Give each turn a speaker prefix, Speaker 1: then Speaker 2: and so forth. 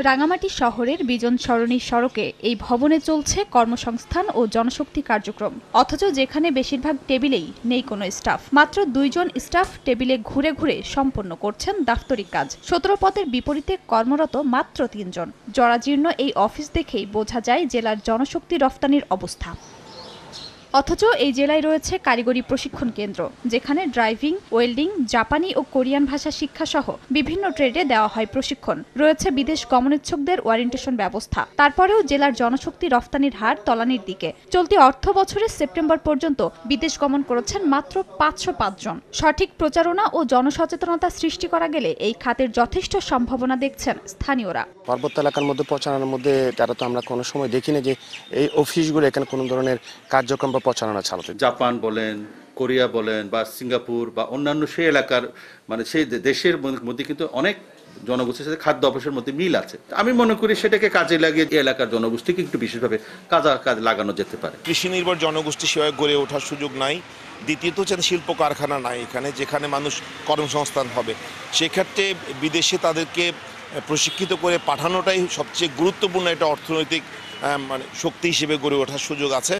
Speaker 1: রাঙামাটি শহরের বিজন সরণি সড়কে এই ভবনে চলছে কর্মসংস্থান ও জনশক্তি কার্যক্রম। অথচ যেখানে বেশিরভাগ টেবিলেই নেই কোনো স্টাফ, মাত্র 2 জন স্টাফ টেবিলে ঘুরে ঘুরে সম্পন্ন করছেন দাপ্তরিক কাজ। 17 পদের বিপরীতে কর্মরত মাত্র 3 জন। জরাজীর্ণ এই অফিস দেখেই বোঝা যায় জেলার জনশক্তি রফতানির অবস্থা। অথচ এই জেলায় রয়েছে কারিগরি প্রশিক্ষণ কেন্দ্র, যেখানে ড্রাইভিং, ওয়েল্ডিং, জাপানি ও কোরিয়ান ভাষা শিক্ষা সহ বিভিন্ন ট্রেডে দেওয়া হয় প্রশিক্ষণ। রয়েছে বিদেশ গমনেচ্ছুকদের ওয়ারেন্টেশন ব্যবস্থা। তারপরেও জেলার জনশক্তি রফতানির হার তলানির দিকে। চলতি অর্থ বছরের সেপ্টেম্বর পর্যন্ত বিদেশ গমন করেছেন মাত্র 505 জন। সঠিক প্রচারণা ও জনসচেতনতা সৃষ্টি করা গেলে এই খাতের যথেষ্ট সম্ভাবনা দেখছেন স্থানীয়রা।
Speaker 2: পার্বত্য এলাকার মধ্যে প্রচারণার মধ্যে তারা তো আমরা কোনো সময় দেখিনি যে এই অফিসগুলো এখানে কোনো ধরনের কার্যক্রম বা প্রচারণা চালাতে।
Speaker 3: জাপান বলেন, কোরিয়া বলেন বা সিঙ্গাপুর বা অন্যান্য সেই এলাকার সেই দেশের মধ্যে কিন্তু অনেক জনগোষ্ঠীর সাথে খাদ্য অভ্যাসের মধ্যে মিল আছে। আমি মনে করি সেটাকে কাজে লাগিয়ে এই এলাকার জনগোষ্ঠীকে একটু বিশেষভাবে কাজে লাগানো যেতে পারে।
Speaker 4: কৃষি নির্ভর জনগোষ্ঠী সেভাবে গড়ে ওঠার সুযোগ নাই। দ্বিতীয়ত হচ্ছে শিল্প কারখানা নাই এখানে, যেখানে মানুষ কর্মসংস্থান হবে। সেক্ষেত্রে বিদেশে তাদেরকে প্রশিক্ষিত করে পাঠানোটাই সবচেয়ে গুরুত্বপূর্ণ একটা অর্থনৈতিক শক্তি হিসেবে গড়ে ওঠার সুযোগ আছে।